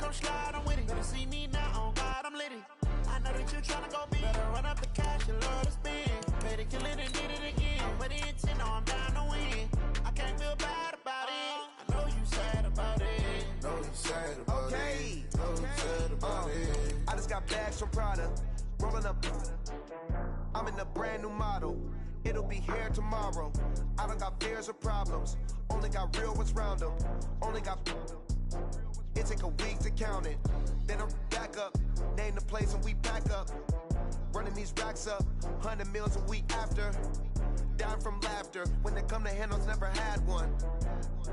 come slide, I'm with it. Better see me now, on God, I'm litty. I know that you tryna go big. Better run up the cash, you love to spend. Made it, kill it, and did it again. I'm with the intent, no, I'm down to win. I can't feel bad about it. I know you sad about it. Know you sad about it. Know you sad about it. I just got bags from Prada. Rolling up. I'm in a brand new model. It'll be here tomorrow. I don't got fears or problems. Only got real ones round them. Only got. It take a week to count it. Then I'm back up. Name the place and we pack up. Running these racks up. 100 meals a week after. Down from laughter. When they come to handles, never had one.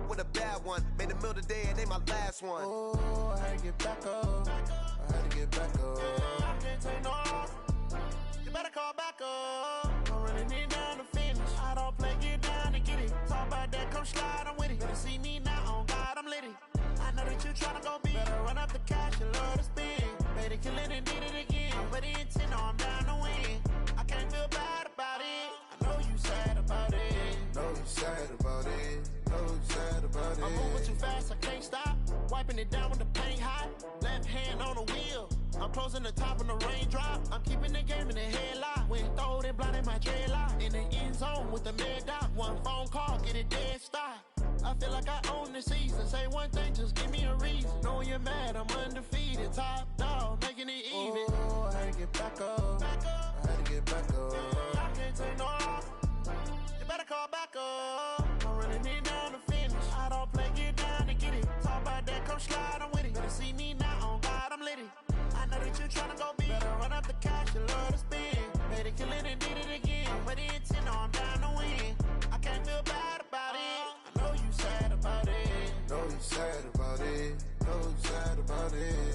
With a bad one. Made a meal today and they my last one. Oh, I had to get back up. I had to get back up. I can't take no off. You better call back up. I'm running it down to finish. I don't play, get down and get it. Talk about that, come slide, I'm with it. Better see me now, on God, I'm litty. I know that you tryna go big. Better run up the cash, you love to spend. Made it, kill it, and did it again. But the intent, no, I'm down to win. I can't feel bad about it. I know you sad about it. Know you sad about it. Know you sad about it. I'm moving too fast, I can't stop. Wiping it down with the paint hot. Left hand on the wheel. I'm closing the top when the raindrop. I'm keeping the game in the headlock. When throwed and blinded my dreadlock. In the end zone with the mad dot. One phone call, get it dead stop. I feel like I own the season. Say one thing, just give me a reason. Knowing you're mad, I'm undefeated. Top dog, making it even. Oh, I had to get back up. I had to get back up. I can't take no off. You better call back up. I'm running it down to finish. I don't play, get down and get it. Talk about that, come slide, I'm with it. Better see me now, on God, I'm litty. I know that you tryna go big. Better run up the cash, you love to spend. Made it, kill it, and did it again. But the intent, no, I'm down to win. I can't feel bad about it. I know you sad about it. Know you sad about it. Know you sad about it.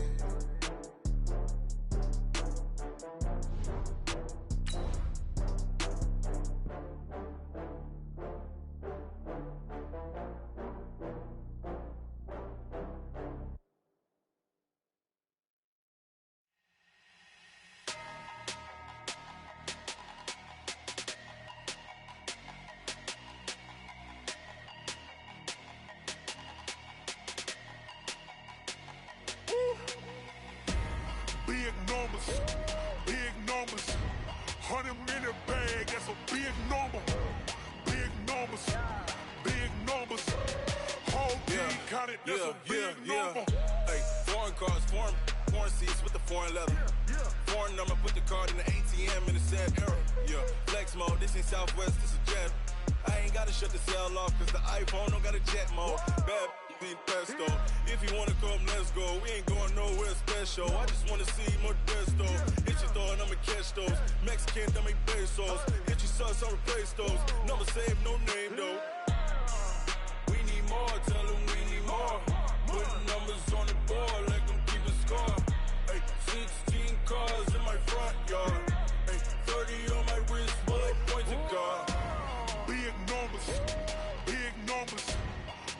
Big numbers, big numbers. 100-minute bag, that's a big number. Big numbers, big numbers. Whole team counted, that's a big number. Hey, foreign cars, foreign seats with the foreign leather. Foreign number, put the card in the ATM in the sad era. Yeah, flex mode, this ain't Southwest, this is jet. I ain't gotta shut the cell off, cause the iPhone don't got a jet mode. Bad be pesto. If you wanna come, let's go. We ain't going nowhere special. I just wanna see Modesto. Hit your thought, I'ma catch those. Mexican, dummy pesos. Hit your sus, I'll replace those. Number save, no name though. We need more, tell them we need more. Putting numbers on the board, let them keep a score. Hey, 16 cars in my front yard. Hey, 30 on my wrist, bullet point to God. Big numbers, big numbers.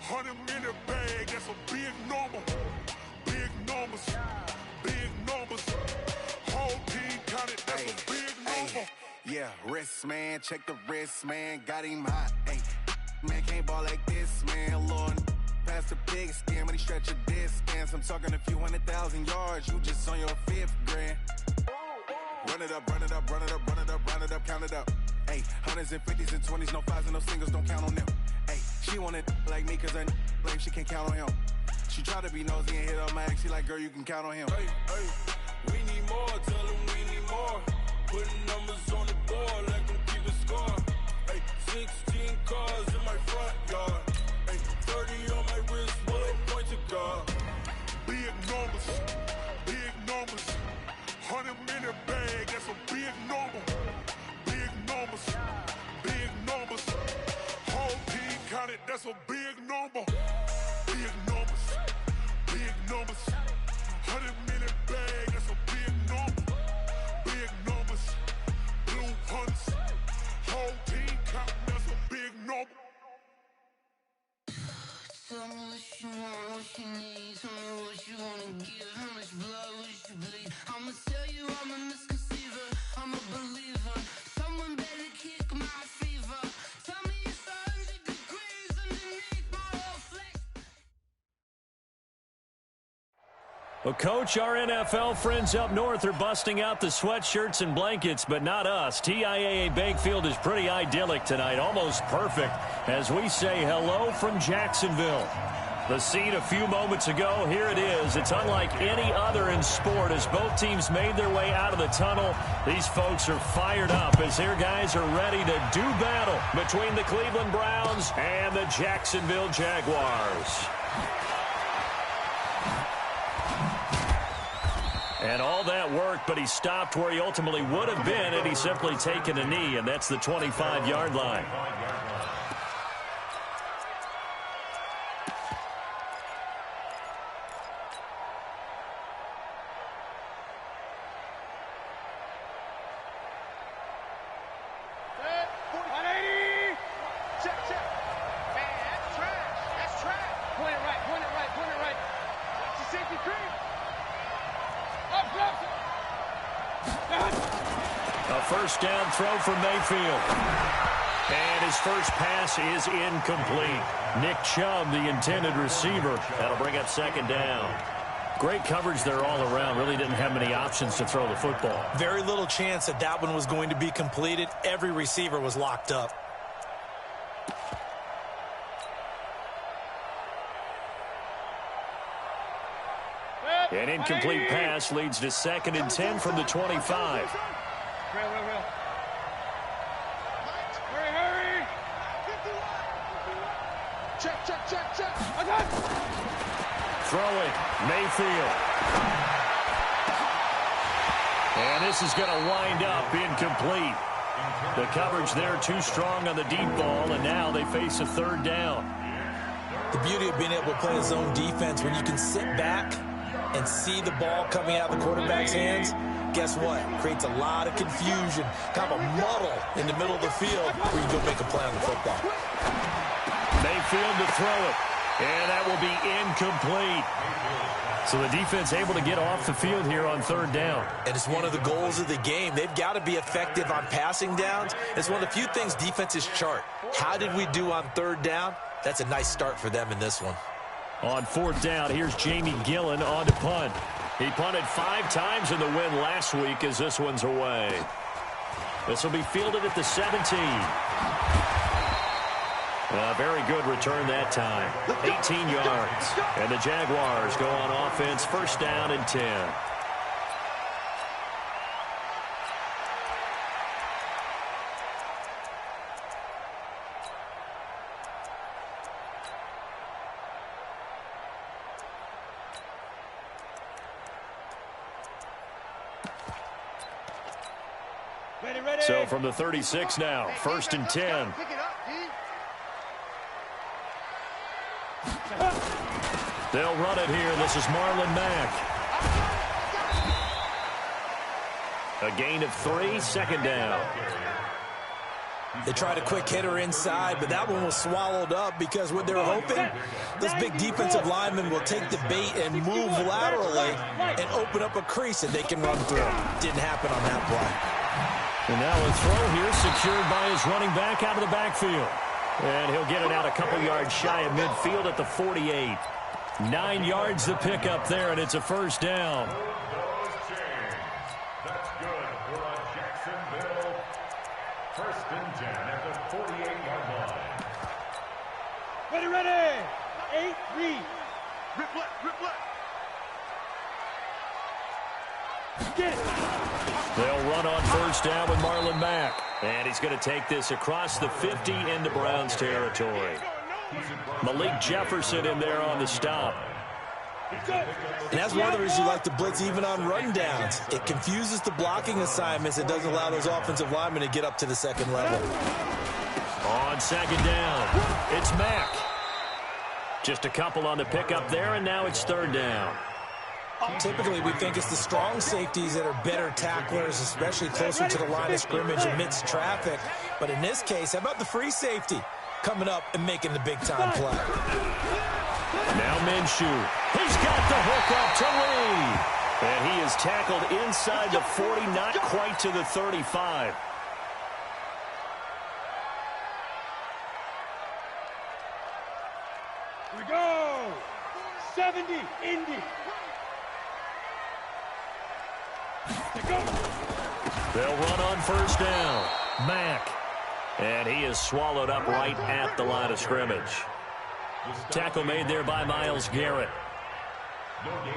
100-minute bag, that's a big number. Big numbers, big numbers. Whole team counted, that's a big number. Yeah, wrist man, check the wrist man, got him hot. Hey, man can't ball like this, man. Lord, past the big skin when he stretch a distance. I'm talking a few 100,000 yards, you just on your 5th grand. Run it up, run it up, run it up, run it up, run it up, count it up. Hey, hundreds and 50s and 20s, no 5s and no singles, don't count on them. Hey, she want it like me, cause her like she can't count on him. She try to be nosy and hit up my ex, she like, girl, you can count on him. Hey, hey, we need more, tell them we need more. Putting numbers on the board, let them keep a score. Hey, 16 cars in my front yard. Hey, 30 on my wrist, bullet point to God. Big numbers, big numbers. 100-minute bag, that's a big number. Big numbers, big numbers. Whole team counted, that's a big number. Big numbers, big numbers. 100-minute bag, that's a big number. Big numbers, blue hunts. Whole team counting, that's a big number. Tell me what you want, what you need. Tell me what you wanna give. How much blood would you bleed? I'ma tell you I'm a misconceiver. I'm a believer. Someone better kick my fever. Tell me it's 100 degrees underneath my whole flesh. Well, Coach, our NFL friends up north are busting out the sweatshirts and blankets, but not us. TIAA Bakefield is pretty idyllic tonight, almost perfect, as we say hello from Jacksonville. The scene a few moments ago, here it is. It's unlike any other in sport as both teams made their way out of the tunnel. These folks are fired up as their guys are ready to do battle between the Cleveland Browns and the Jacksonville Jaguars. And all that work, but he stopped where he ultimately would have been had he simply taken a knee, and that's the 25-yard line. First down throw from Mayfield. And his first pass is incomplete. Nick Chubb, the intended receiver. That'll bring up second down. Great coverage there all around. Really didn't have many options to throw the football. Very little chance that that one was going to be completed. Every receiver was locked up. An incomplete pass leads to 2nd and 10 from the 25. Real. Hurry. Check. I got it. Throwing, Mayfield. And this is going to wind up incomplete. The coverage there too strong on the deep ball, and now they face a third down. The beauty of being able to play his own defense when you can sit back and see the ball coming out of the quarterback's hands, guess what? Creates a lot of confusion, kind of a muddle in the middle of the field where you go make a play on the football. Mayfield to throw it, and that will be incomplete. So the defense able to get off the field here on third down. And it's one of the goals of the game. They've got to be effective on passing downs. It's one of the few things defenses chart. How did we do on third down? That's a nice start for them in this one. On fourth down, here's Jamie Gillen on to punt. He punted 5 times in the win last week as this one's away. This will be fielded at the 17. A very good return that time. 18 yards. And the Jaguars go on offense, first down and 10. So from the 36 now, first and 10. They'll run it here. This is Marlon Mack. A gain of 3, second down. They tried a quick hitter inside, but that one was swallowed up because what they're hoping, this big defensive lineman will take the bait and move laterally and open up a crease that they can run through. Didn't happen on that play. And now a throw here secured by his running back out of the backfield. And he'll get it out a couple yards shy of midfield at the 48. 9 yards the pickup there, and it's a first down. That's good for a Jacksonville first and 10 at the 48-yard line. Ready. 8, read. Rip left. Get it. They'll run on first down with Marlon Mack. And he's going to take this across the 50 into Browns territory. Malik Jefferson in there on the stop. And that's one of the reasons you like to blitz even on rundowns. It confuses the blocking assignments. It doesn't allow those offensive linemen to get up to the second level. On second down, it's Mack. Just a couple on the pickup there, and now it's third down. Typically, we think it's the strong safeties that are better tacklers, especially closer to the line of scrimmage amidst traffic. But in this case, how about the free safety coming up and making the big-time play? Now Minshew. He's got the hook up to Lee. And he is tackled inside the 40, not quite to the 35. Here we go. 70, Indy. They'll run on first down. Mack. And he is swallowed up right at the line of scrimmage. Tackle made there by Myles Garrett.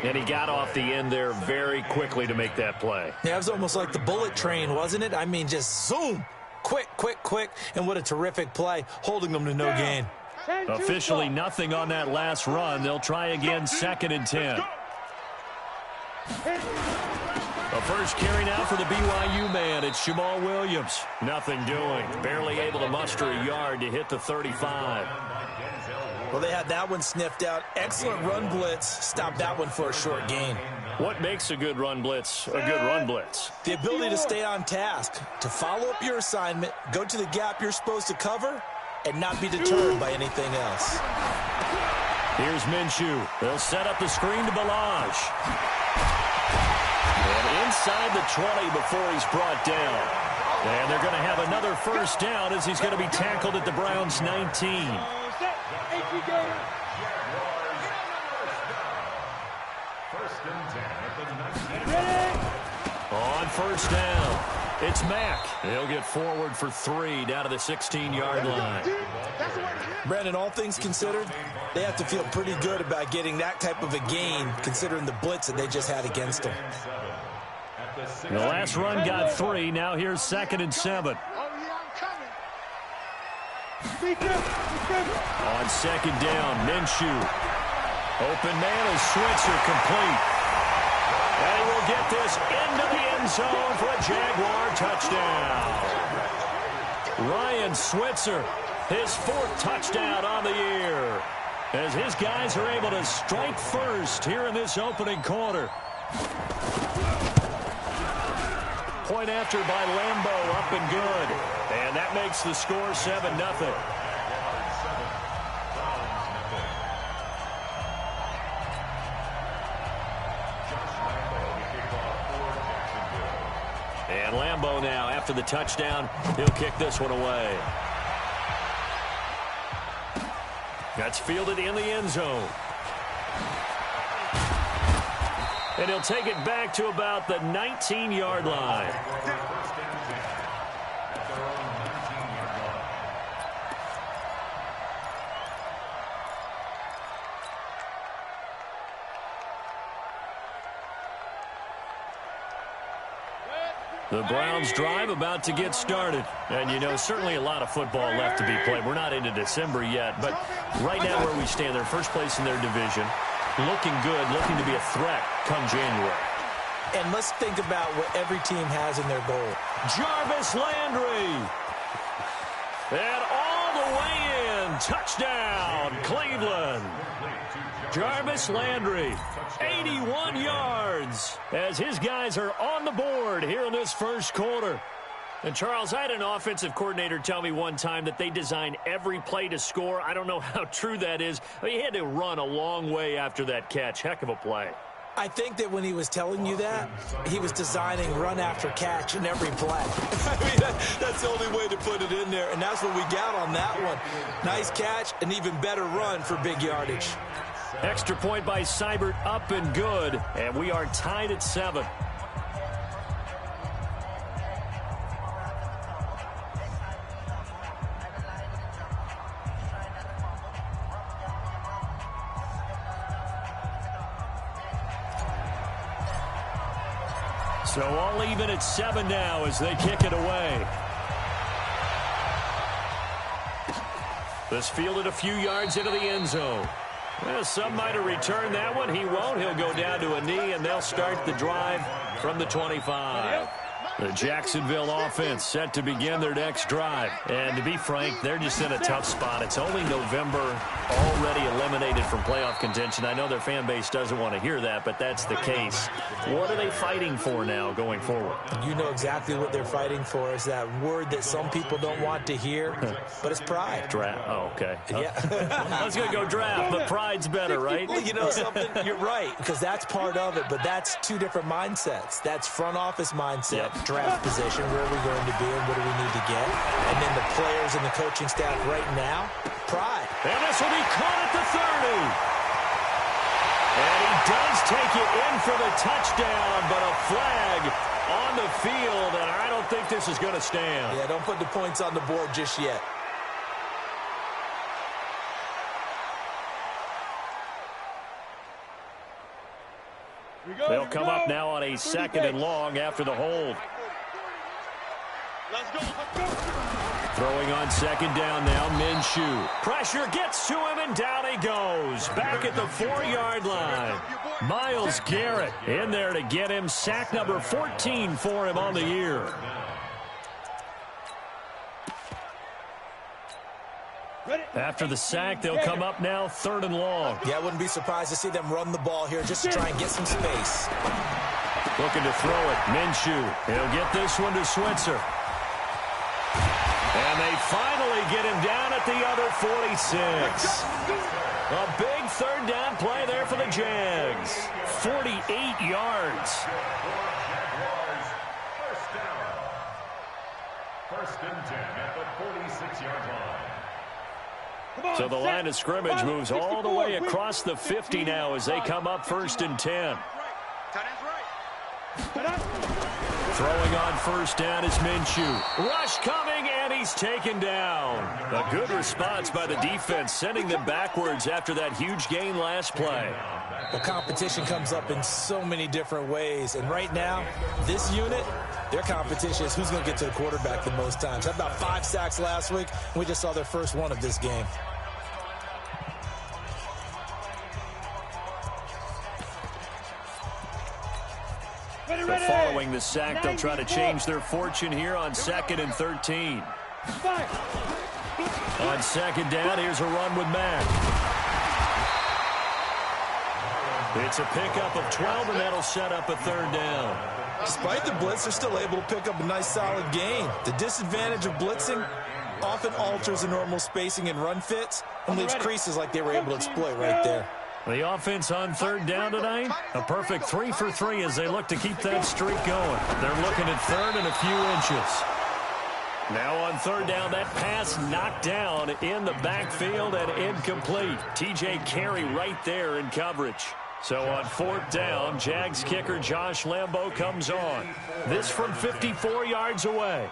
And he got off the end there very quickly to make that play. Yeah, it was almost like the bullet train, wasn't it? I mean, just zoom. Quick, quick, quick. And what a terrific play, holding them to no gain. Officially nothing on that last run. They'll try again, 2nd and 10. The first carry now for the BYU man. It's Jamal Williams. Nothing doing. Barely able to muster a yard to hit the 35. Well, they had that one sniffed out. Excellent run blitz. Stopped that one for a short gain. What makes a good run blitz a good run blitz? The ability to stay on task, to follow up your assignment, go to the gap you're supposed to cover, and not be deterred by anything else. Here's Minshew. They'll set up the screen to Balaj. And inside the 20 before he's brought down. And they're going to have another first down as he's going to be tackled at the Browns' 19. On first down, it's Mack. He'll get forward for 3 down to the 16-yard line. Brandon, all things considered, they have to feel pretty good about getting that type of a gain considering the blitz that they just had against them. The last run got 3. Now here's 2nd and 7. On 2nd down, Minshew. Open man is Switzer, complete. And he will get this into the end zone for a Jaguar touchdown. Ryan Switzer, his 4th touchdown on the year, as his guys are able to strike first here in this opening quarter. Point after by Lambeau, up and good. And that makes the score 7-0. And Lambeau now, after the touchdown, he'll kick this one away. That's fielded in the end zone. And he'll take it back to about the 19-yard line. The Browns drive about to get started. And, you know, certainly a lot of football left to be played. We're not into December yet, but right now where we stand, they're first place in their division. Looking good, looking to be a threat come January. And let's think about what every team has in their goal. Jarvis Landry. And all the way in. Touchdown, Cleveland. Jarvis Landry, 81 yards, as his guys are on the board here in this first quarter. And, Charles, I had an offensive coordinator tell me one time that they design every play to score. I don't know how true that is. I mean, he had to run a long way after that catch. Heck of a play. I think that when he was telling you that, he was designing run after catch in every play. I mean, that's the only way to put it in there, and that's what we got on that one. Nice catch, an even better run for big yardage. Extra point by Seibert, up and good, and we are tied at 7. So all even at 7 now as they kick it away. This fielded a few yards into the end zone. Well, some might have returned that one. He won't. He'll go down to a knee, and they'll start the drive from the 25. The Jacksonville offense set to begin their next drive. And to be frank, they're just in a tough spot. It's only November, already eliminated from playoff contention. I know their fan base doesn't want to hear that, but that's the case. What are they fighting for now going forward? You know exactly what they're fighting for. Is that word that some people don't want to hear, but it's pride. Draft. Oh, okay. Yeah. I was going to go draft, but pride's better, right? Well, you know something? You're right, because that's part of it, but that's two different mindsets. That's front office mindset, draft position, where are we going to be and what do we need to get? And then the players and the coaching staff right now, pride. And this will be caught at the 30. And he does take it in for the touchdown, but a flag on the field, and I don't think this is going to stand. Yeah, don't put the points on the board just yet. They'll come up now on a 2nd and long after the hold. Let's go, let's go. Throwing on 2nd down now, Minshew. Pressure gets to him, and down he goes. Back at the 4-yard line. Myles Garrett in there to get him. Sack number 14 for him on the year. After the sack, they'll come up now 3rd and long. Yeah, I wouldn't be surprised to see them run the ball here just to try and get some space. Looking to throw it. Minshew. He'll get this one to Switzer. And they finally get him down at the other 46. A big 3rd down play there for the Jags. 48 yards. First and 10 at the 46-yard line. So the line of scrimmage moves all the way across the 50 now as they come up 1st and 10. Throwing on 1st down is Minshew. Rush coming, and he's taken down. A good response by the defense, sending them backwards after that huge gain last play. Well, competition comes up in so many different ways. And right now, this unit, their competition is who's going to get to the quarterback the most times. Had about 5 sacks last week. We just saw their first one of this game. So following the sack, they'll try to change their fortune here on 2nd and 13. On 2nd down, here's a run with Mack. It's a pickup of 12, and that'll set up a 3rd down. Despite the blitz, they're still able to pick up a nice, solid gain. The disadvantage of blitzing often alters the normal spacing and run fits and leaves creases like they were able to exploit right there. The offense on 3rd down tonight, a perfect 3 for 3 as they look to keep that streak going. They're looking at 3rd and a few inches. Now on 3rd down, that pass knocked down in the backfield and incomplete. T.J. Carey right there in coverage. So on 4th down, Jags kicker Josh Lambo comes on. This from 54 yards away.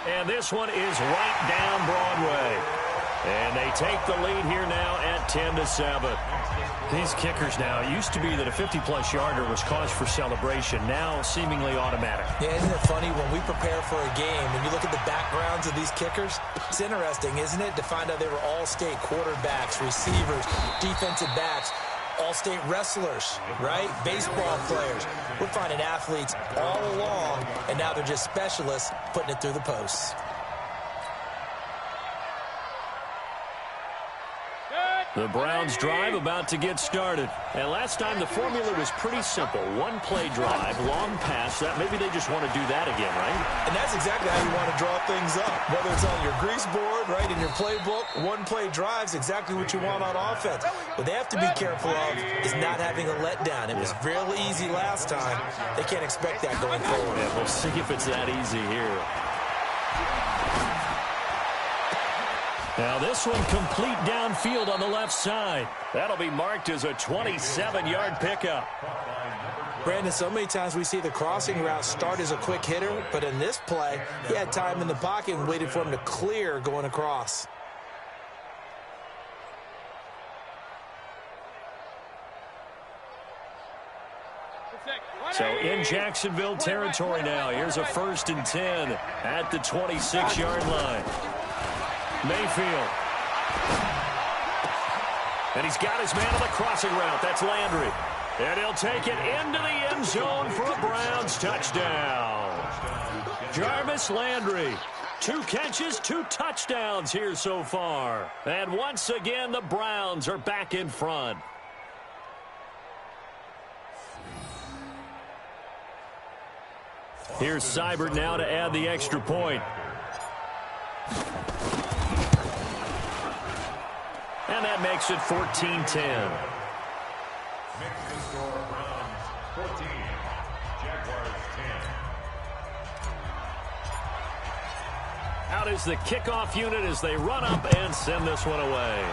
And this one is right down Broadway. And they take the lead here now at 10-7. These kickers now, it used to be that a 50-plus yarder was cause for celebration. Now seemingly automatic. Yeah, isn't it funny when we prepare for a game, when you look at the backgrounds of these kickers, it's interesting, isn't it, to find out they were all-state quarterbacks, receivers, defensive backs, all-state wrestlers, right? Baseball players. We're finding athletes all along, and now they're just specialists putting it through the posts. The Browns drive about to get started. And last time the formula was pretty simple. One play drive, long pass. That maybe they just want to do that again, right? And that's exactly how you want to draw things up. Whether it's on your grease board, right, in your playbook, one play drive's exactly what you want on offense. What they have to be careful of is not having a letdown. It was real easy last time. They can't expect that going forward. Yeah, we'll see if it's that easy here. Now this one complete downfield on the left side. That'll be marked as a 27-yard pickup. Brandon, so many times we see the crossing route start as a quick hitter, but in this play, he had time in the pocket and waited for him to clear going across. So in Jacksonville territory now. Here's a 1st and 10 at the 26-yard line. Mayfield. And he's got his man on the crossing route. That's Landry. And he'll take it into the end zone for a Browns touchdown. Jarvis Landry. 2 catches, 2 touchdowns here so far. And once again, the Browns are back in front. Here's Seibert now to add the extra point. And that makes it 14-10. Makes the score Browns 14, Jaguars 10. Out is the kickoff unit as they run up and send this one away.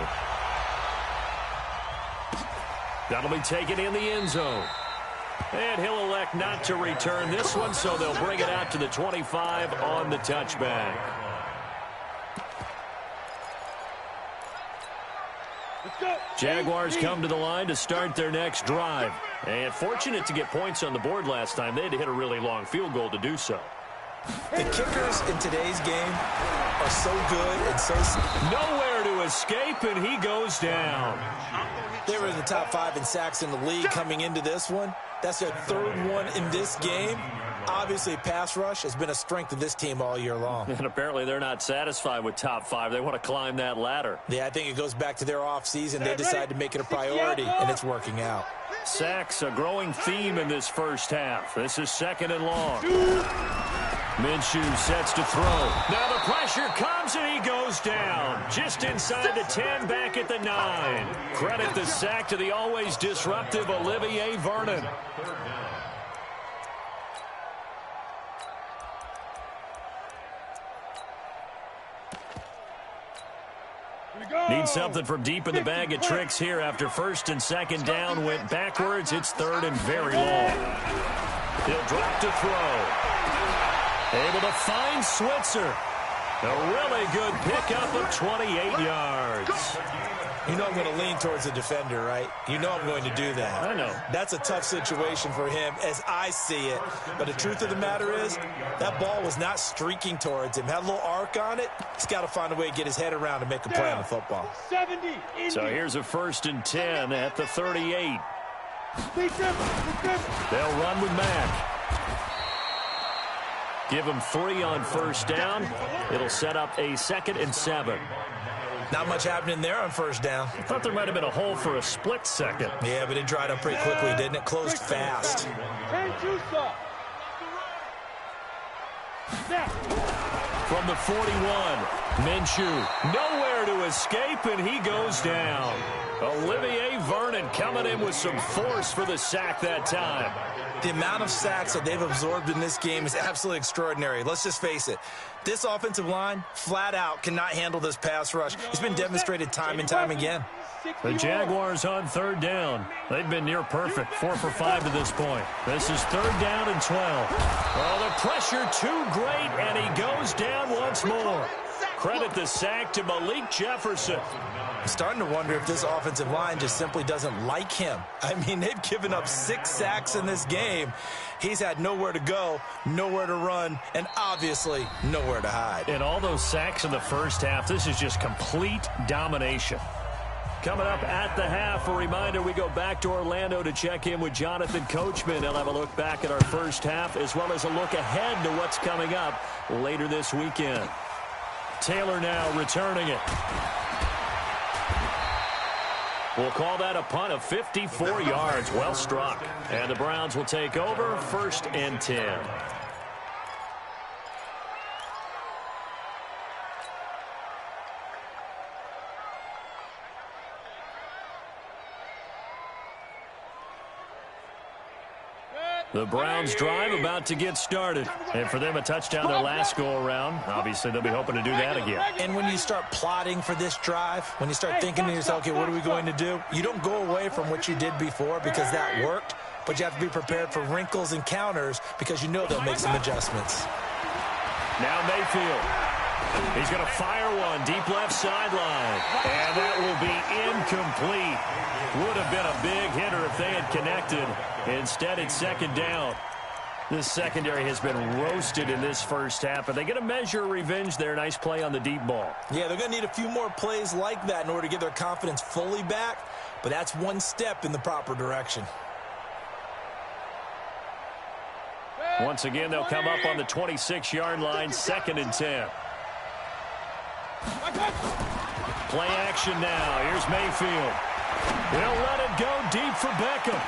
That'll be taken in the end zone. And he'll elect not to return this one, so they'll bring it out to the 25 on the touchback. Jaguars come to the line to start their next drive. And fortunate to get points on the board last time. They had to hit a really long field goal to do so. The kickers in today's game are so good and so... Nowhere to escape, and he goes down. They were in the top 5 in sacks in the league coming into this one. That's their third one in this game. Obviously, pass rush has been a strength of this team all year long. And apparently they're not satisfied with top 5. They want to climb that ladder. Yeah, I think it goes back to their offseason. They decided to make it a priority, and it's working out. Sacks, a growing theme in this first half. This is 2nd and long. Minshew sets to throw. Now the pressure comes, and he goes down. Just inside the 10, back at the 9. Credit the sack to the always disruptive Olivier Vernon. Need something from deep in the bag of tricks here after 1st and 2nd down went backwards. It's 3rd and very long. He'll drop to throw. Able to find Switzer. A really good pickup of 28 yards. You know I'm going to lean towards the defender, right? You know I'm going to do that. I know. That's a tough situation for him as I see it. But the truth of the matter is, that ball was not streaking towards him. Had a little arc on it. He's got to find a way to get his head around and make a play on the football. 70. So here's a 1st and 10 at the 38. They'll run with Mack. Give him 3 on 1st down. It'll set up a 2nd and 7. Not much happening there on 1st down. I thought there might have been a hole for a split second. Yeah, but it dried up pretty quickly, didn't it? Closed fast. From the 41, Minshew nowhere to escape, and he goes down. Olivier Vernon coming in with some force for the sack that time. The amount of sacks that they've absorbed in this game is absolutely extraordinary. Let's just face it. This offensive line, flat out, cannot handle this pass rush. It's been demonstrated time and time again. The Jaguars on 3rd down. They've been near perfect, 4 for 5 to this point. This is 3rd down and 12. Oh, the pressure too great, and he goes down once more. Credit the sack to Malik Jefferson. I'm starting to wonder if this offensive line just simply doesn't like him. I mean, they've given up 6 sacks in this game. He's had nowhere to go, nowhere to run, and obviously nowhere to hide. And all those sacks in the first half, this is just complete domination. Coming up at the half, a reminder, we go back to Orlando to check in with Jonathan Coachman. He'll have a look back at our first half as well as a look ahead to what's coming up later this weekend. Taylor now returning it. We'll call that a punt of 54 yards. Well struck. And the Browns will take over 1st and 10. The Browns drive about to get started. And for them, a touchdown their last go-around. Obviously, they'll be hoping to do that again. And when you start plotting for this drive, when you start thinking to yourself, okay, what are we going to do? You don't go away from what you did before because that worked, but you have to be prepared for wrinkles and counters because you know they'll make some adjustments. Now Mayfield. He's going to fire one deep left sideline. And that will be incomplete. Would have been a big hitter if they had connected. Instead, it's 2nd down. This secondary has been roasted in this first half. Are they going to measure revenge there? Nice play on the deep ball. Yeah, they're going to need a few more plays like that in order to get their confidence fully back. But that's one step in the proper direction. Once again, they'll come up on the 26-yard line, 2nd and 10. Play action now. Here's Mayfield. He'll let it go deep for Beckham.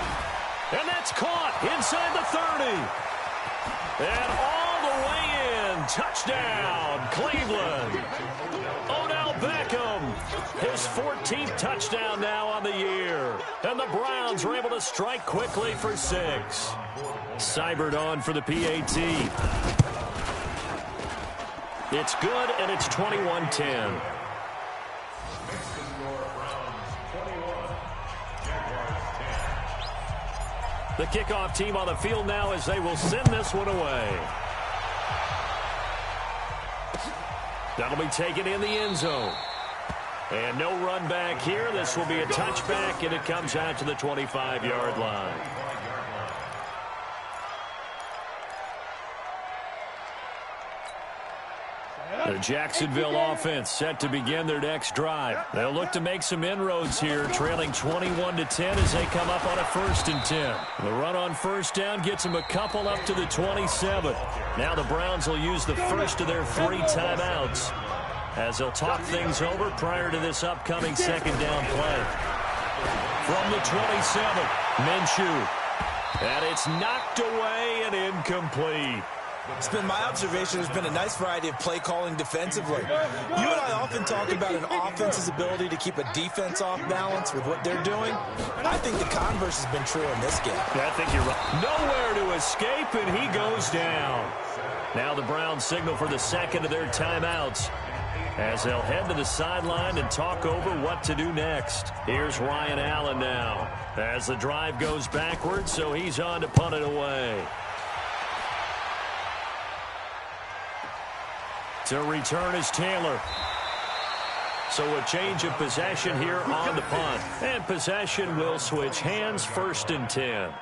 And that's caught inside the 30. And all the way in. Touchdown, Cleveland. Odell Beckham. His 14th touchdown now on the year. And the Browns are able to strike quickly for 6. Seibert on for the PAT. It's good, and it's 21-10. The kickoff team on the field now as they will send this one away. That'll be taken in the end zone. And no run back here. This will be a touchback, and it comes out to the 25-yard line. The Jacksonville offense set to begin their next drive. They'll look to make some inroads here, trailing 21-10 as they come up on a 1st and 10. The run on first down gets them a couple up to the 27. Now the Browns will use the first of their 3 timeouts as they'll talk things over prior to this upcoming second down play. From the 27, Minshew. And it's knocked away and incomplete. It's been my observation there's been a nice variety of play calling defensively. You and I often talk about an offense's ability to keep a defense off balance with what they're doing. I think the converse has been true in this game. Yeah, I think you're right. Nowhere to escape, and he goes down. Now the Browns signal for the second of their timeouts as they'll head to the sideline and talk over what to do next. Here's Ryan Allen now as the drive goes backwards, so he's on to punt it away. To return is Taylor. So a change of possession here on the punt. And possession will switch hands, 1st and 10.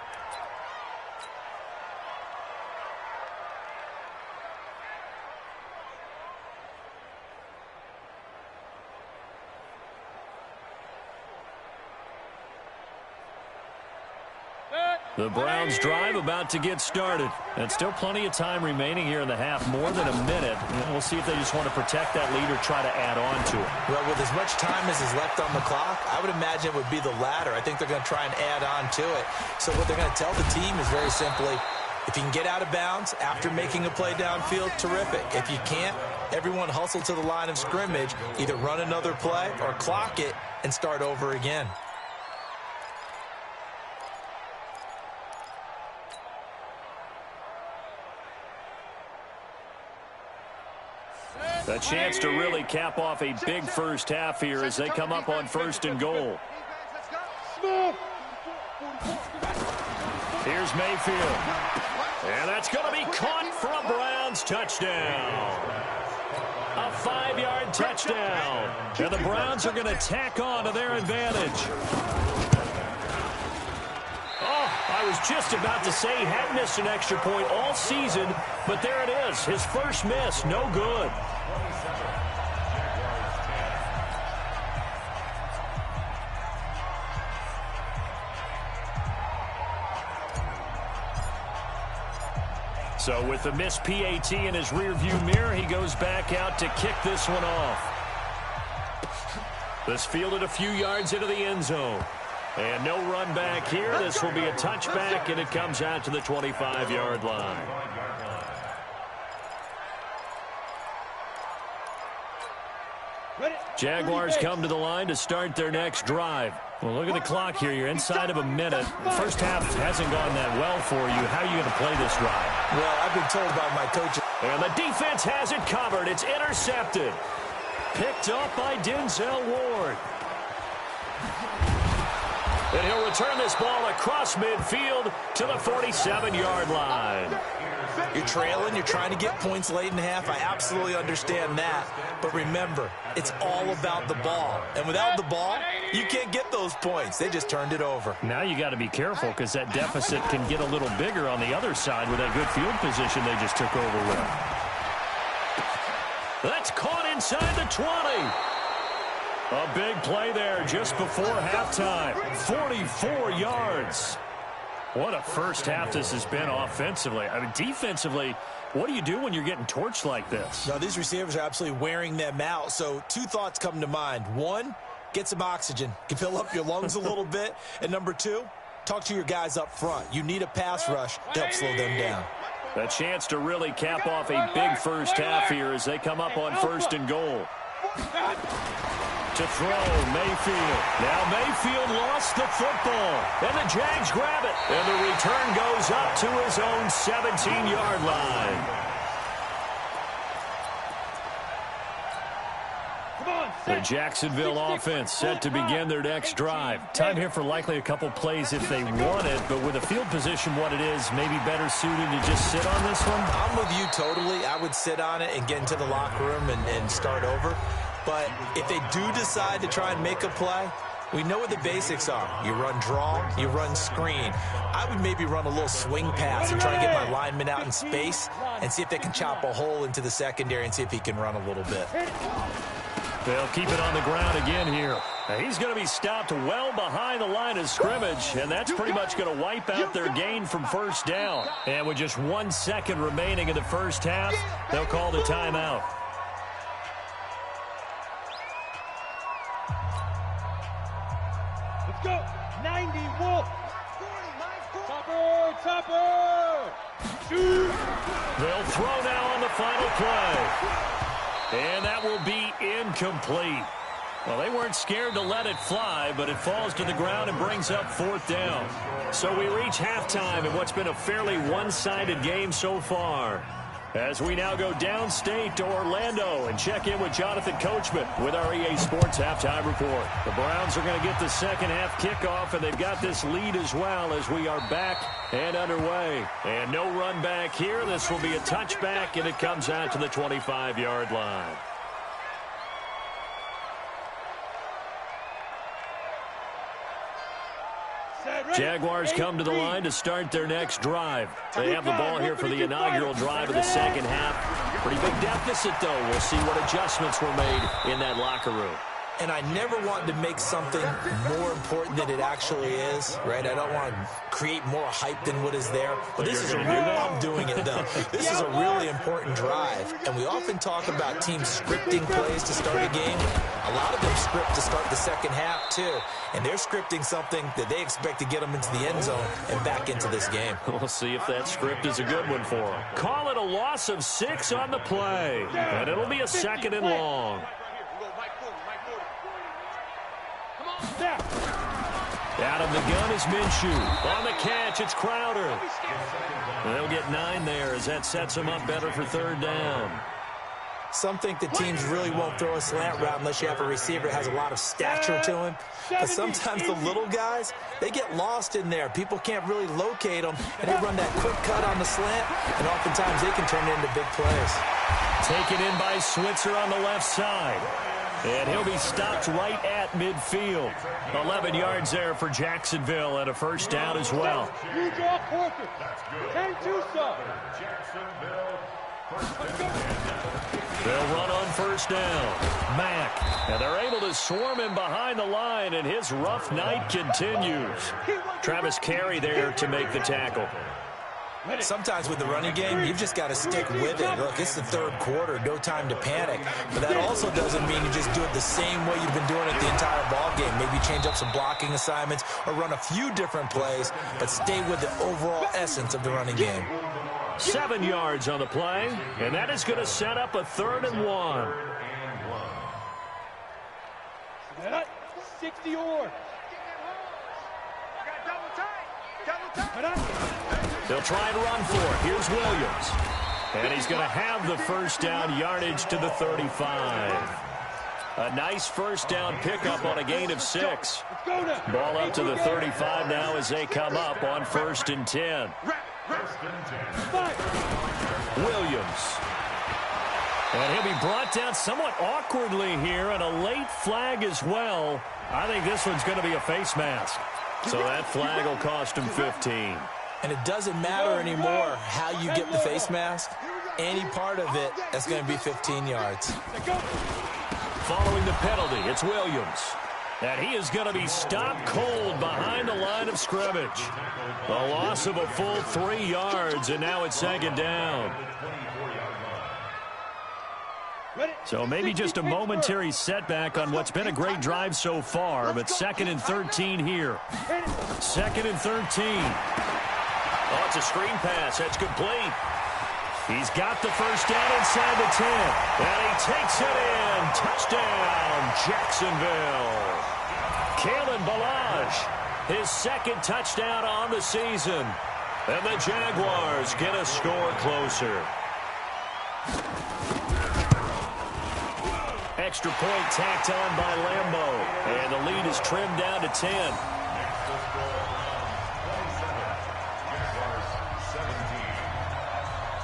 The Browns drive about to get started. And still plenty of time remaining here in the half, more than a minute. And we'll see if they just want to protect that lead or try to add on to it. Well, with as much time as is left on the clock, I would imagine it would be the latter. I think they're going to try and add on to it. So what they're going to tell the team is very simply, if you can get out of bounds after making a play downfield, terrific. If you can't, everyone hustle to the line of scrimmage, either run another play or clock it and start over again. A chance to really cap off a big first half here as they come up on 1st and goal. Here's Mayfield. And that's going to be caught for a Browns touchdown. A 5-yard touchdown. And the Browns are going to tack on to their advantage. Oh, I was just about to say he hadn't missed an extra point all season, but there it is. His first miss, no good. So with the missed PAT in his rearview mirror, he goes back out to kick this one off. This fielded a few yards into the end zone. And no run back here. This will be a touchback, and it comes out to the 25-yard line. Jaguars come to the line to start their next drive. Well, look at the clock here. You're inside of a minute. The first half hasn't gone that well for you. How are you going to play this drive? Well, I've been told by my coach. And the defense has it covered. It's intercepted. Picked up by Denzel Ward. And he'll return this ball across midfield to the 47-yard line. You're trailing, you're trying to get points late in half. I absolutely understand that. But remember, it's all about the ball. And without the ball, you can't get those points. They just turned it over. Now you got to be careful because that deficit can get a little bigger on the other side with that good field position they just took over with. That's caught inside the 20. A big play there just before halftime. 44 yards. What a first half this has been offensively. I mean, defensively, what do you do when you're getting torched like this? No, these receivers are absolutely wearing them out. So 2 thoughts come to mind. 1, get some oxygen. You can fill up your lungs a little bit. And number 2, talk to your guys up front. You need a pass rush to help slow them down. A chance to really cap off a big first half here as they come up on 1st and goal. To throw, Mayfield. Now Mayfield lost the football. And the Jags grab it. And the return goes up to his own 17-yard line. The Jacksonville offense set to begin their next drive. Time here for likely a couple plays if they want it, but with the field position what it is, maybe better suited to just sit on this one? I'm with you totally. I would sit on it and get into the locker room and start over. But if they do decide to try and make a play, we know what the basics are. You run draw, you run screen. I would maybe run a little swing pass and try and get my lineman out in space and see if they can chop a hole into the secondary and see if he can run a little bit. They'll keep it on the ground again here. Now he's going to be stopped well behind the line of scrimmage, and that's pretty much going to wipe out their gain from first down. And with just 1 second remaining in the first half, they'll call the timeout. Let's go. 90, Wolf. Topper. Shoot. They'll throw now on the final play. And that will be incomplete. Well, they weren't scared to let it fly, but it falls to the ground and brings up fourth down. So we reach halftime in what's been a fairly one-sided game so far. As we now go downstate to Orlando and check in with Jonathan Coachman with our EA Sports Halftime Report. The Browns are going to get the second half kickoff, and they've got this lead as well as we are back and underway. And no run back here. This will be a touchback, and it comes out to the 25-yard line. Jaguars come to the line to start their next drive. They have the ball here for the inaugural drive of the second half. Pretty big deficit, though. We'll see what adjustments were made in that locker room. And I never want to make something more important than it actually is, right? I don't want to create more hype than what is there. But this is a real, I'm doing it though. This is a really important drive. And we often talk about teams scripting plays to start a game. A lot of them script to start the second half too. And they're scripting something that they expect to get them into the end zone and back into this game. We'll see if that script is a good one for them. Call it a loss of 6 on the play. And it'll be a second and long. Out of the gun is Minshew. On the catch, it's Crowder. They'll get 9 there as that sets them up better for third down. Some think the teams really won't throw a slant route unless you have a receiver that has a lot of stature to him. But sometimes the little guys, they get lost in there. People can't really locate them, and they run that quick cut on the slant, and oftentimes they can turn it into big plays. Taken in by Switzer on the left side. And he'll be stopped right at midfield. 11 yards there for Jacksonville and a first down as well. You draw quarter. 10-2 sub. They'll run on first down. Mack. And they're able to swarm him behind the line, and his rough night continues. Travis Carey there to make the tackle. Sometimes with the running game, you've just got to stick with it. Look, it's the third quarter, no time to panic. But that also doesn't mean you just do it the same way you've been doing it the entire ball game. Maybe change up some blocking assignments or run a few different plays, but stay with the overall essence of the running game. 7 yards on the play, and that is going to set up a 3rd and 1. 60 or. They'll try and run for it. Here's Williams. And he's going to have the first down yardage to the 35. A nice first down pickup on a gain of 6. Ball up to the 35 now as they come up on 1st and 10. Williams. And he'll be brought down somewhat awkwardly here, and a late flag as well. I think this one's going to be a face mask. So that flag will cost him 15. And it doesn't matter anymore how you get the face mask. Any part of it, that's going to be 15 yards. Following the penalty, it's Williams. And he is going to be stopped cold behind the line of scrimmage. A loss of a full 3 yards, and now it's 2nd down. So maybe just a momentary setback on what's been a great drive so far, but 2nd and 13 here. 2nd and 13. Oh, it's a screen pass. That's complete. He's got the first down inside the 10. And he takes it in. Touchdown, Jacksonville. Kalen Ballage, his 2nd touchdown on the season. And the Jaguars get a score closer. extra point tacked on by Lambeau. And the lead is trimmed down to 10.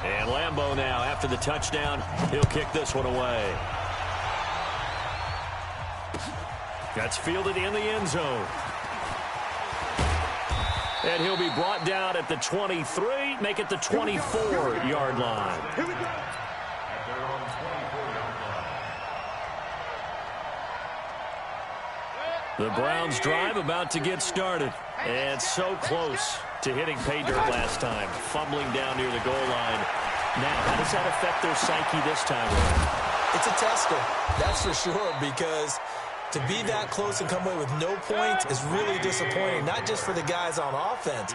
And Lambeau now, after the touchdown, he'll kick this one away. That's fielded in the end zone. And he'll be brought down at the 23, make it the 24-yard line. Here we go. The Browns drive about to get started. And so close to hitting pay dirt last time. Fumbling down near the goal line. Now, how does that affect their psyche this time around? It's a tester, that's for sure, because to be that close and come away with no points is really disappointing, not just for the guys on offense,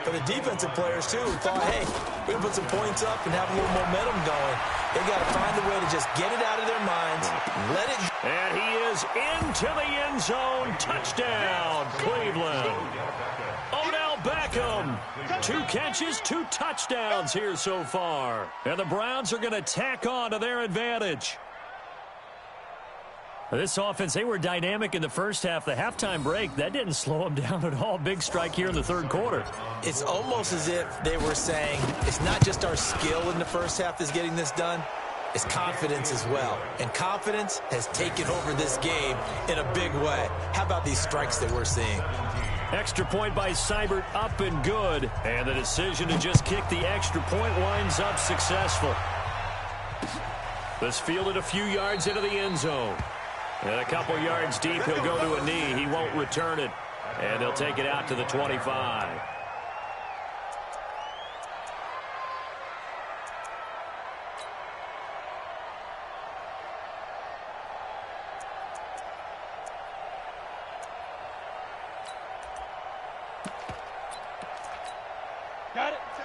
but the defensive players, too, who thought, hey, we can put some points up and have a little momentum going. They got to find a way to just get it out of their minds, let it. And he is into the end zone. Touchdown, Cleveland. Odell Beckham. 2 catches, 2 touchdowns here so far. And the Browns are going to tack on to their advantage. This offense, they were dynamic in the first half. The halftime break, that didn't slow them down at all. Big strike here in the third quarter. It's almost as if they were saying, it's not just our skill in the first half that's getting this done, it's confidence as well. And confidence has taken over this game in a big way. How about these strikes that we're seeing? Extra point by Seibert, up and good. And the decision to just kick the extra point winds up successful. This fielded a few yards into the end zone. And a couple yards deep, he'll go to a knee. He won't return it. And they'll take it out to the 25.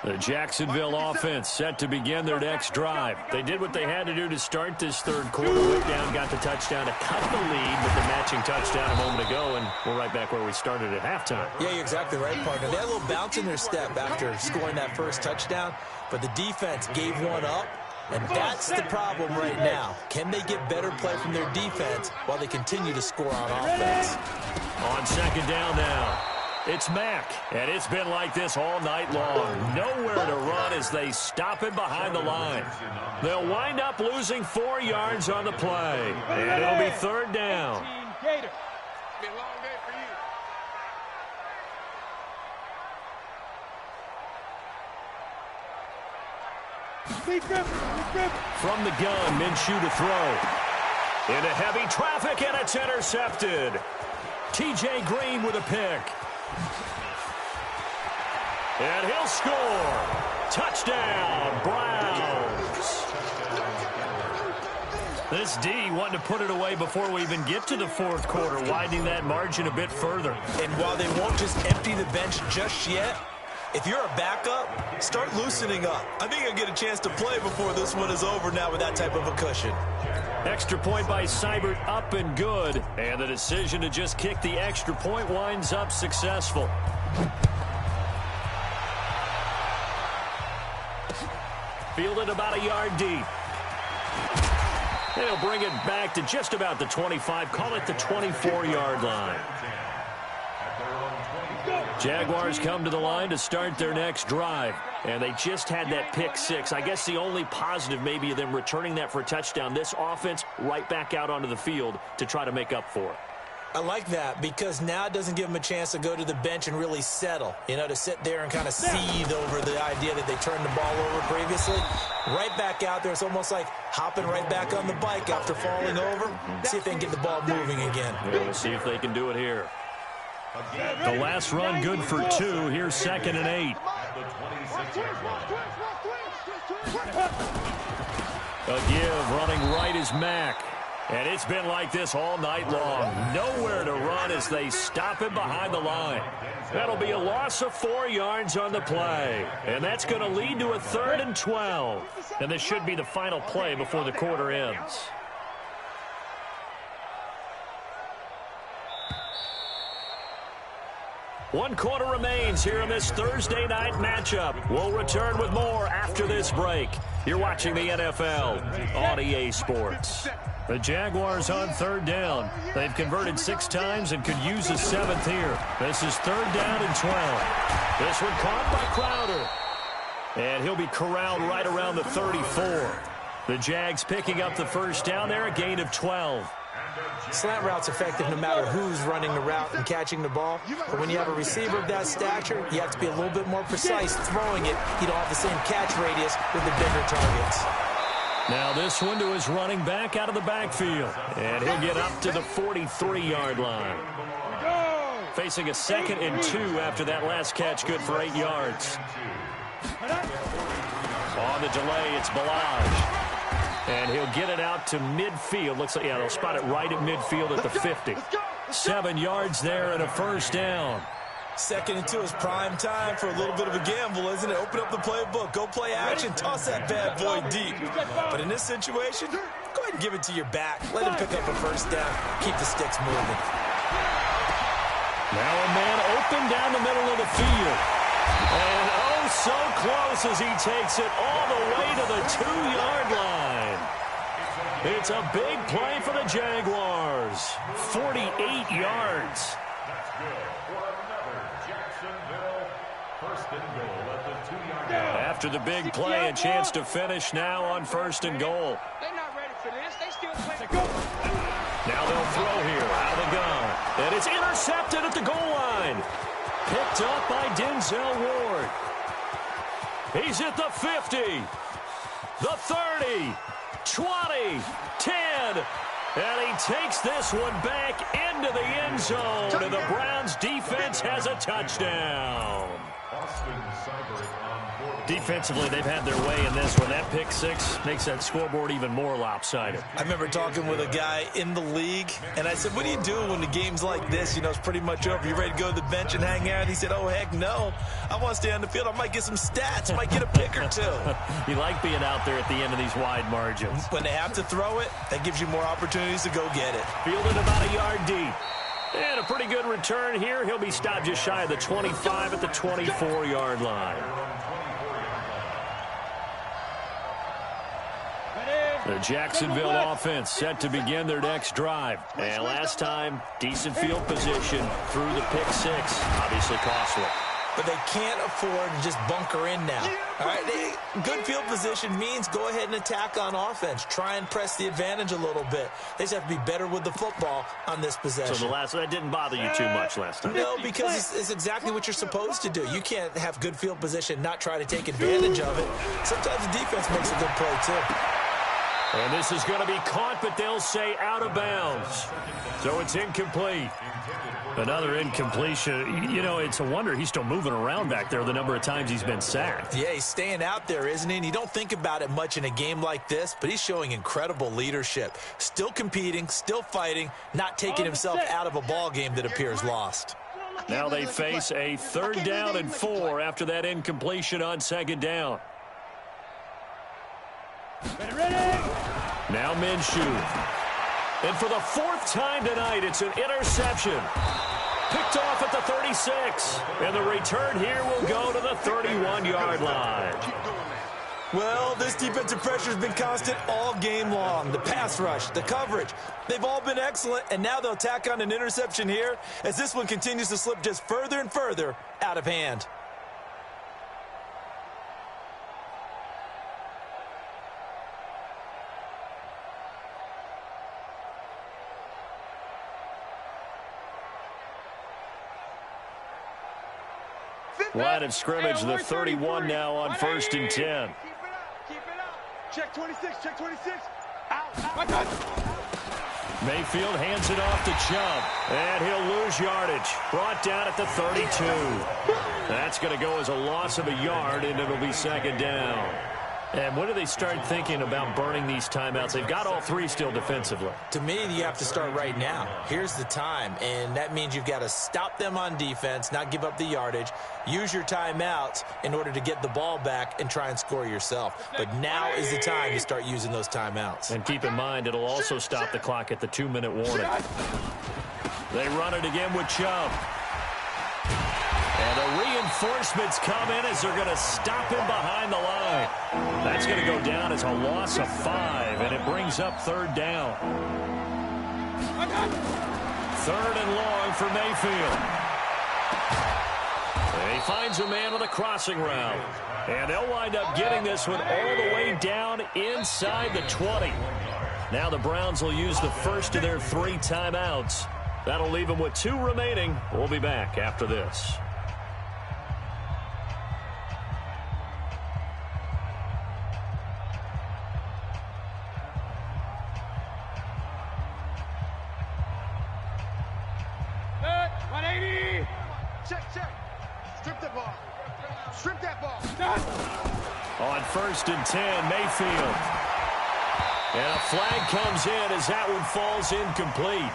The Jacksonville offense set to begin their next drive. They did what they had to do to start this third quarter. Went down, got the touchdown to cut the lead with the matching touchdown a moment ago, and we're right back where we started at halftime. Yeah, you're exactly right, partner. They had a little bounce in their step after scoring that first touchdown, but the defense gave one up, and that's the problem right now. Can they get better play from their defense while they continue to score on offense? On second down now. It's Mack, and it's been like this all night long. Nowhere to run as they stop him behind the line. They'll wind up losing 4 yards on the play, and it'll be third down. Gator. Be a long day for you. From the gun, Minshew to throw. Into heavy traffic, and it's intercepted. T.J. Green with a pick. And he'll score. Touchdown, Browns. This D wanting to put it away before we even get to the fourth quarter, widening that margin a bit further. And while they won't just empty the bench just yet, if you're a backup, start loosening up. I think you'll get a chance to play before this one is over now with that type of a cushion. Extra point by Seibert, up and good. And the decision to just kick the extra point winds up successful. Fielded about a yard deep. They'll bring it back to just about the 25. Call it the 24-yard line. Jaguars come to the line to start their next drive. And they just had that pick six. I guess the only positive maybe of them returning that for a touchdown. This offense right back out onto the field to try to make up for it. I like that because now it doesn't give them a chance to go to the bench and really settle, you know, to sit there and kind of seethe over the idea that they turned the ball over previously. Right back out there, it's almost like hopping right back on the bike after falling over. See if they can get the ball moving again. Yeah, we'll see if they can do it here. The last run good for 2. Here's 2nd and 8. A give running right is Mack. And it's been like this all night long. Nowhere to run as they stop him behind the line. That'll be a loss of 4 yards on the play. And that's going to lead to a 3rd and 12. And this should be the final play before the quarter ends. One quarter remains here in this Thursday night matchup. We'll return with more after this break. You're watching the NFL on EA Sports. The Jaguars on third down. They've converted 6 times and could use a 7th here. This is third down and 12. This one caught by Crowder. And he'll be corralled right around the 34. The Jags picking up the first down there, a gain of 12. Slant route's effective no matter who's running the route and catching the ball. But when you have a receiver of that stature, you have to be a little bit more precise throwing it. You don't have the same catch radius with the bigger targets. Now this one to his running back out of the backfield. And he'll get up to the 43-yard line. Facing a 2nd and 2 after that last catch, good for 8 yards. On the delay, it's Balaj. And he'll get it out to midfield. Looks like, yeah, they'll spot it right at midfield at the 50. 7 yards there and a first down. 2nd and 2 is prime time for a little bit of a gamble, isn't it? Open up the playbook, go play action, toss that bad boy deep. But in this situation, go ahead and give it to your back. Let him pick up a first down. Keep the sticks moving. Now a man open down the middle of the field. And oh, so close as he takes it all the way to the 2-yard line. It's a big play for the Jaguars. 48 yards. That's good for another Jacksonville first and goal at the 2-yard line. After the big play, a chance to finish now on first and goal. They're not ready for this. They still play. Go. Now they'll throw here out of the gun. And it's intercepted at the goal line. Picked up by Denzel Ward. He's at the 50, the 30, 20, 10. And he takes this one back into the end zone. And the Browns defense has a touchdown. Defensively, they've had their way in this one. That pick 6 makes that scoreboard even more lopsided. I remember talking with a guy in the league, and I said, what do you do when the game's like this? You know, it's pretty much over. You ready to go to the bench and hang out? And he said, oh, heck no. I want to stay on the field. I might get some stats. I might get a pick or 2. You like being out there at the end of these wide margins. When they have to throw it, that gives you more opportunities to go get it. Fielded about a yard deep. And a pretty good return here. He'll be stopped just shy of the 25 at the 24-yard line. The Jacksonville offense set to begin their next drive. And last time, decent field position through the pick 6. Obviously costly. But they can't afford to just bunker in now. All right, good field position means go ahead and attack on offense. Try and press the advantage a little bit. They just have to be better with the football on this possession. So that didn't bother you too much last time? No, because it's exactly what you're supposed to do. You can't have good field position, not try to take advantage of it. Sometimes the defense makes a good play, too. And this is going to be caught, but they'll say out of bounds. So it's incomplete. Another incompletion. You know, it's a wonder he's still moving around back there the number of times he's been sacked. Yeah, he's staying out there, isn't he? And you don't think about it much in a game like this, but he's showing incredible leadership. Still competing, still fighting, not taking himself out of a ball game that appears lost. Now they face a 3rd down and 4 after that incompletion on 2nd down. Now Minshew. And for the 4th time tonight, it's an interception. Picked off at the 36. And the return here will go to the 31-yard line. Well, this defensive pressure has been constant all game long. The pass rush, the coverage, they've all been excellent. And now they'll tack on an interception here as this one continues to slip just further and further out of hand. Line of scrimmage, the 31 now on 1st and 10. Keep it up. Keep it up. Check 26. Check 26. Out. Mayfield hands it off to Chubb. And he'll lose yardage. Brought down at the 32. That's going to go as a loss of a yard, and it'll be 2nd down. And when do they start thinking about burning these timeouts? They've got all 3 still defensively. To me, you have to start right now. Here's the time, and that means you've got to stop them on defense, not give up the yardage, use your timeouts in order to get the ball back and try and score yourself. But now is the time to start using those timeouts. And keep in mind, it'll also stop the clock at the 2-minute warning. They run it again with Chubb. And a Reinforcements come in as they're going to stop him behind the line. That's going to go down as a loss of 5, and it brings up third down. Third and long for Mayfield. And he finds a man on the crossing route. And they'll wind up getting this one all the way down inside the 20. Now the Browns will use the first of their 3 timeouts. That'll leave them with 2 remaining. We'll be back after this. On 1st and 10, Mayfield. And a flag comes in as that one falls incomplete.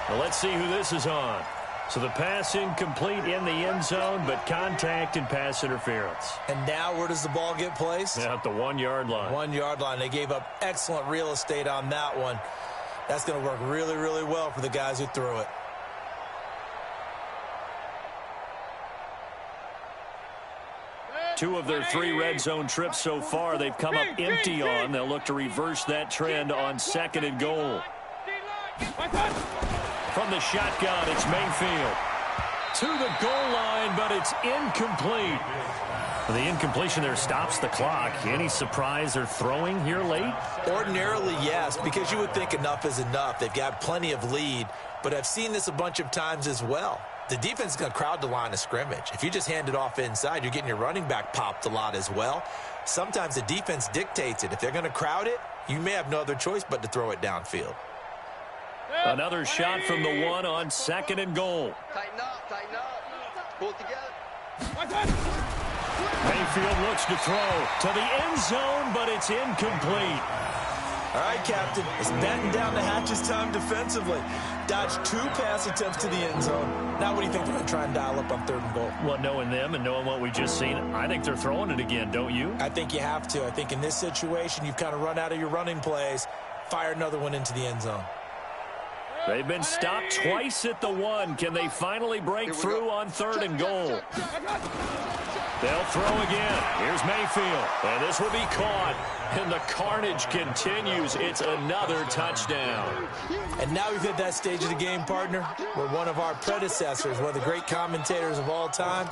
Well, let's see who this is on. So the pass incomplete in the end zone, but contact and pass interference. And now where does the ball get placed? Yeah, at the 1-yard line. 1-yard line. They gave up excellent real estate on that one. That's going to work really, really well for the guys who threw it. Two of their 3 red zone trips so far, they've come up empty on. They'll look to reverse that trend on 2nd and goal. From the shotgun, it's Mayfield. To the goal line, but it's incomplete. The incompletion there stops the clock. Any surprise they're throwing here late? Ordinarily, yes, because you would think enough is enough. They've got plenty of lead, but I've seen this a bunch of times as well. The defense is going to crowd the line of scrimmage. If you just hand it off inside, you're getting your running back popped a lot as well. Sometimes the defense dictates it. If they're going to crowd it, you may have no other choice but to throw it downfield. Another shot from the 1 on 2nd and goal. Tighten up, pull it together. Mayfield looks to throw to the end zone, but it's incomplete. All right, Captain, it's batten down the hatches time defensively. Dodged 2 pass attempts to the end zone. Now what do you think they're going to try and dial up on 3rd and goal? Well, knowing them and knowing what we just seen, I think they're throwing it again, don't you? I think you have to. I think in this situation, you've kind of run out of your running plays. Fire another one into the end zone. They've been stopped twice at the 1. Can they finally break through on 3rd and goal? They'll throw again. Here's Mayfield. And this will be caught. And the carnage continues. It's another touchdown. And now we've hit that stage of the game, partner, where one of our predecessors, one of the great commentators of all time,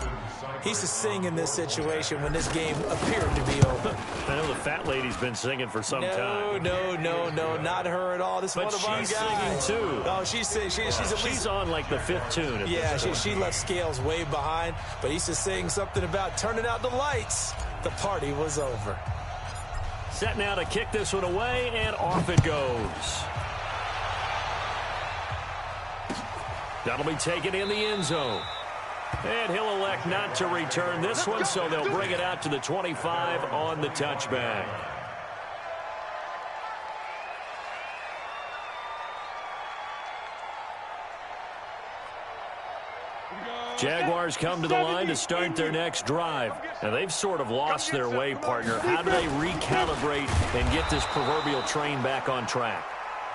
he used to sing in this situation when this game appeared to be over. I know the fat lady's been singing for some time. No, not her at all. This is one of our guys. But she's singing, too. Oh, she's on, like, the 5th tune. Yeah, she left Scales way behind, but he used to sing something about turning out the lights. The party was over. Set now to kick this one away, and off it goes. That'll be taken in the end zone. And he'll elect not to return this one, so they'll bring it out to the 25 on the touchback. Jaguars come to the line to start their next drive. Now, they've sort of lost their way, partner. How do they recalibrate and get this proverbial train back on track?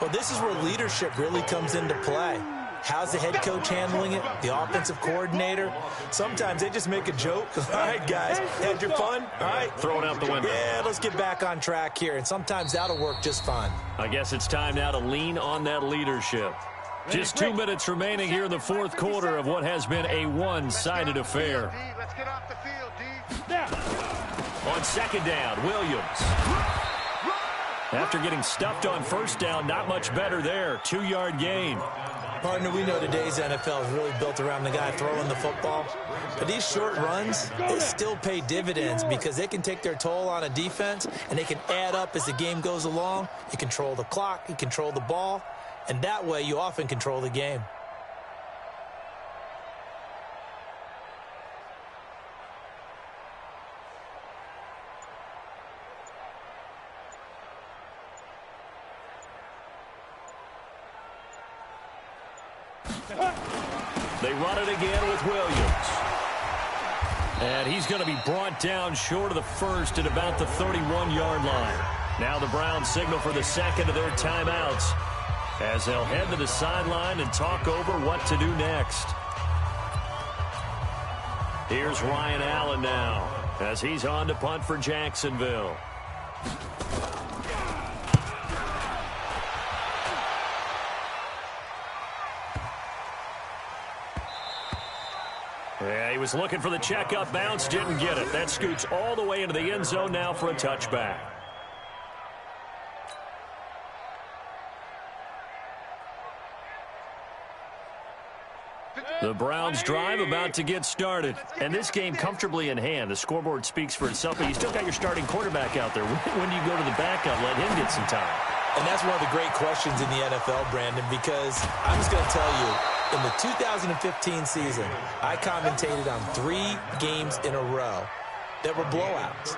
Well, this is where leadership really comes into play. How's the head coach handling it? The offensive coordinator? Sometimes they just make a joke. All right, guys, had your fun? All right. Throw it out the window. Yeah, let's get back on track here. And sometimes that'll work just fine. I guess it's time now to lean on that leadership. Just 2 minutes remaining here in the 4th quarter of what has been a one-sided affair. Let's get off the field, D. On 2nd down, Williams. After getting stuffed on 1st down, not much better there. 2-yard gain. Partner, we know today's NFL is really built around the guy throwing the football. But these short runs, they still pay dividends because they can take their toll on a defense, and they can add up as the game goes along. You control the clock, you control the ball, and that way you often control the game. They run it again with Williams. And he's going to be brought down short of the 1st at about the 31-yard line. Now the Browns signal for the 2nd of their timeouts as they'll head to the sideline and talk over what to do next. Here's Ryan Allen now as he's on to punt for Jacksonville. Yeah, he was looking for the checkup bounce, didn't get it. That scoots all the way into the end zone now for a touchback. The Browns drive about to get started. And this game comfortably in hand. The scoreboard speaks for itself, but you still got your starting quarterback out there. When do you go to the backup, let him get some time? And that's one of the great questions in the NFL, Brandon, because I'm just going to tell you, in the 2015 season, I commentated on 3 games in a row that were blowouts.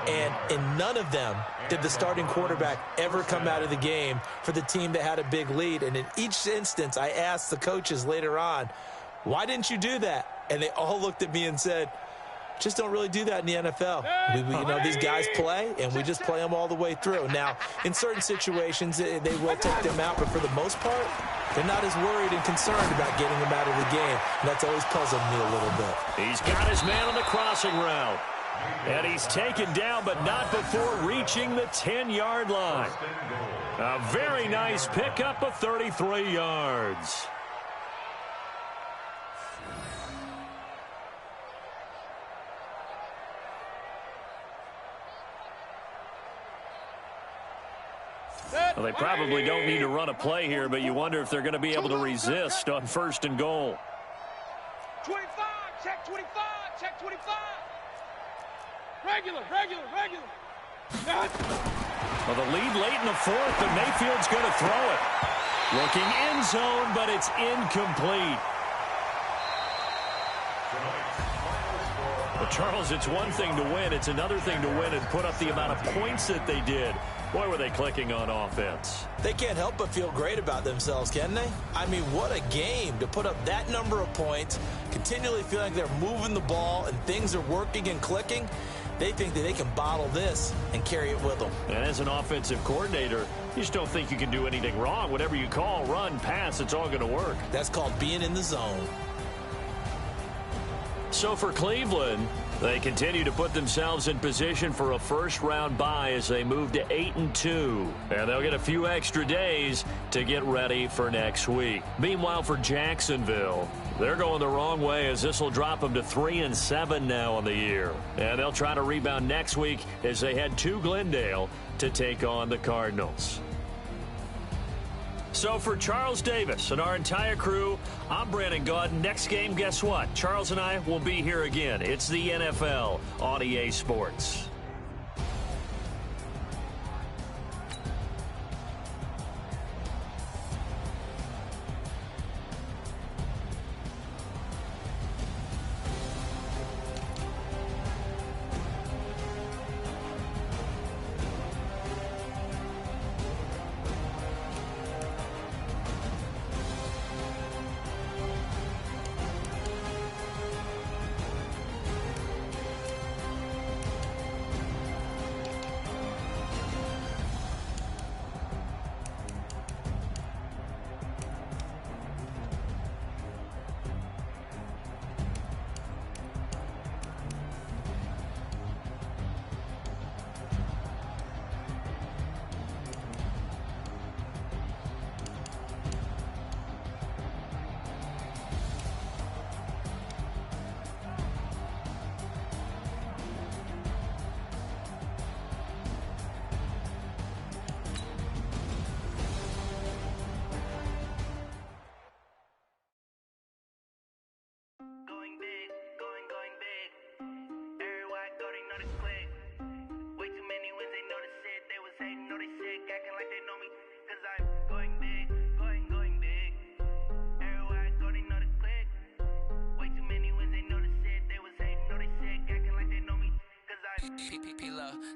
And in none of them did the starting quarterback ever come out of the game for the team that had a big lead. And in each instance, I asked the coaches later on, why didn't you do that? And they all looked at me and said, just don't really do that in the NFL. These guys play, and we just play them all the way through. Now, in certain situations, they will take them out, but for the most part, they're not as worried and concerned about getting them out of the game. And that's always puzzled me a little bit. He's got his man on the crossing route. And he's taken down, but not before reaching the 10-yard line. A very nice pickup of 33 yards. Well, they probably don't need to run a play here, but you wonder if they're going to be able to resist on 1st and goal. 25, check 25, check 25. Regular. Well, the lead late in the 4th, but Mayfield's going to throw it. Looking end zone, but it's incomplete. Well, Charles, it's one thing to win. It's another thing to win and put up the amount of points that they did. Boy, were they clicking on offense. They can't help but feel great about themselves, can they? I mean, what a game to put up that number of points, continually feel like they're moving the ball and things are working and clicking. They think that they can bottle this and carry it with them. And as an offensive coordinator, you just don't think you can do anything wrong. Whatever you call, run, pass, it's all going to work. That's called being in the zone. So for Cleveland, they continue to put themselves in position for a first-round bye as they move to 8-2. And they'll get a few extra days to get ready for next week. Meanwhile, for Jacksonville, they're going the wrong way as this will drop them to 3-7 now on the year. And they'll try to rebound next week as they head to Glendale to take on the Cardinals. So for Charles Davis and our entire crew, I'm Brandon Gaudin. Next game, guess what? Charles and I will be here again. It's the NFL on EA Sports.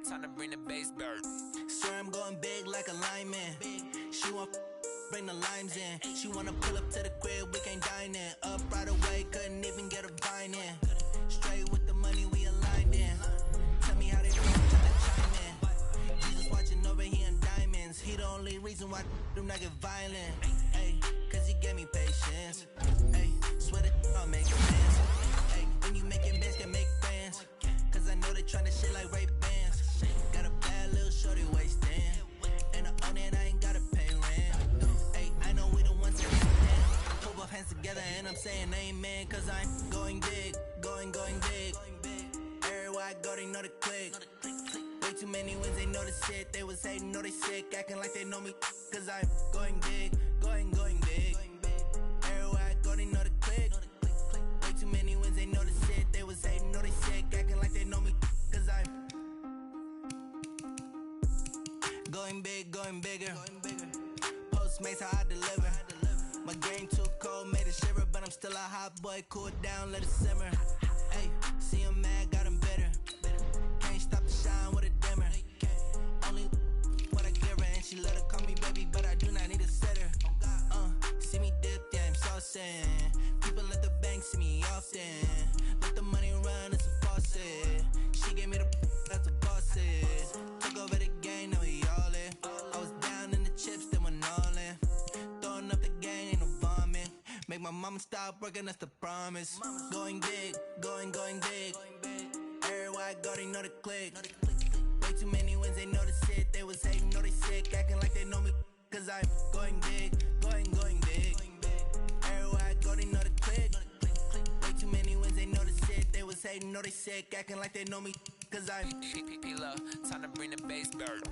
Time to bring the bass bird. Swear I'm going big like a lineman. She want bring the limes in. She wanna pull up to the crib, we can't dine in. Up right away, couldn't even get a vine in. Straight with the money, we aligned in. Tell me how they feel, tryna chime in. Jesus watching over here in diamonds. He the only reason why do not get violent. Ay, cause he gave me patience. Ay, swear that I'll make sense. Ay, when you making business. go, they know the click. Way too many wins, they know the shit. They was hating, know they sick, acting like they know me. Cause I'm going big, going big. Everywhere I go, they know the click. Way too many wins, they know the shit. They was hating, know they sick, acting like they know me. Cause I'm going big, going bigger. Postmates, how I deliver. My game too cold, made it shiver, but I'm still a hot boy. Cool it down, let it simmer. Hey, see him mad, got him bitter. Can't stop the shine with a dimmer. Only what I give her, and she let her call me baby, but I do not need a sitter. See me dip, yeah, I'm saucing. People at the bank see me often. Let the money run, it's a faucet. She gave me the that's the bosses. Took over the game, now we all in. I was down in the chips, then went all in. Throwing up the game, ain't no vomit. Make my mama stop working, that's the promise. Going big, going big. Everywhere I go, they know the click. Way too many wins, they know the shit. They was hating, know they sick, acting like they know me. Cause I'm going big, going big. Everywhere I go, they know the click. Way too many wins, they know the shit. They was hating, know they sick, acting like they know me. Cause I'm P-Lo, time to bring the bass bird.